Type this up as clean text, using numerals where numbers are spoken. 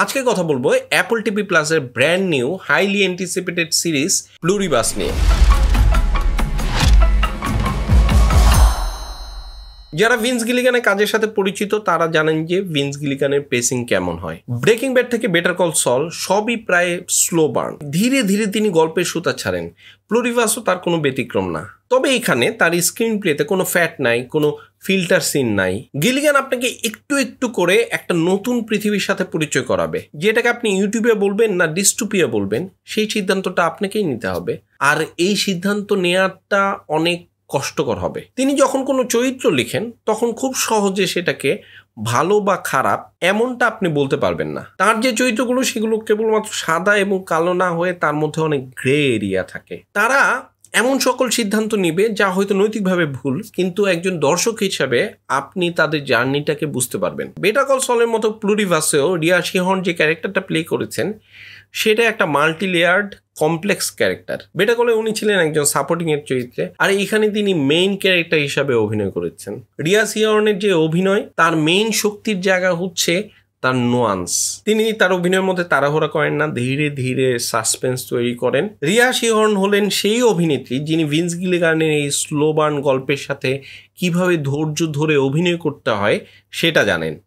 আজকে কথা বলবো অ্যাপল টিভি প্লাসের brand new highly anticipated series Pluriverse নিয়ে। যারা ভিন্স গিলিগানের কাজের সাথে পরিচিত তারা জানেন যে ভিন্স গিলিগানের পেসিং কেমন হয়। ব্রেকিং ব্যাড থেকে বেটার কল সল সবই প্রায় স্লো বার্ন, ধীরে ধীরে তিনি গল্পের সুতা ছাড়েন। প্লুরিভার্সও তার কোনো ব্যতিক্রম না। তবে এখানে তার স্ক্রিন প্লেতে কোনো ফ্যাট নাই, কোনো ফিল্টার সিন নাই। গিলিগান আপনাকে একটু একটু করে একটা নতুন পৃথিবীর সাথে পরিচয় করাবে, যেটাকে আপনি ইউটিউবে বলবেন না ডিস্টোপিয়া বলবেন সেই সিদ্ধান্তটা আপনাকেই নিতে হবে। আর এই সিদ্ধান্ত নেওয়াটা অনেক কষ্টকর হবে। তিনি যখন কোনো চরিত্র লিখেন তখন খুব সহজে সেটাকে ভালো বা খারাপ এমনটা আপনি বলতে পারবেন না। তার যে চরিত্রগুলো সেগুলো কেবলমাত্র সাদা এবং কালো না হয়ে তার মধ্যে অনেক গ্রে এরিয়া থাকে। তারা এমন সকল সিদ্ধান্ত নিবে যা হয়তো নৈতিকভাবে ভুল, কিন্তু একজন দর্শক হিসাবে আপনি তাদের জার্নিটাকে বুঝতে পারবেন। বেটার কল সলের মতো প্লুরিভার্সেও রিয়া শিহর্ন যে ক্যারেক্টারটা প্লে করেছেন সেটা একটা multi layered complex character. Better কলে উনি ছিলেন একজন সাপোর্টিং এর চরিত্রে, আর এখানে তিনি মেইন ক্যারেক্টার হিসাবে অভিনয় করেছেন। রিয়া শিহর্নের যে অভিনয়, তার মেইন শক্তির জায়গা হচ্ছে তার নোয়ান্স। তিনি তার অভিনয়ের মধ্যে তাড়াহুড়া করেন না, ধীরে ধীরে সাসপেন্স তৈরি করেন। রিয়া শিহর্ন হলেন সেই অভিনেত্রী যিনি ভিন্স গিলিগানের এই স্লো বার্ন গল্পের সাথে কিভাবে ধৈর্য ধরে অভিনয় করতে হয় সেটা জানেন।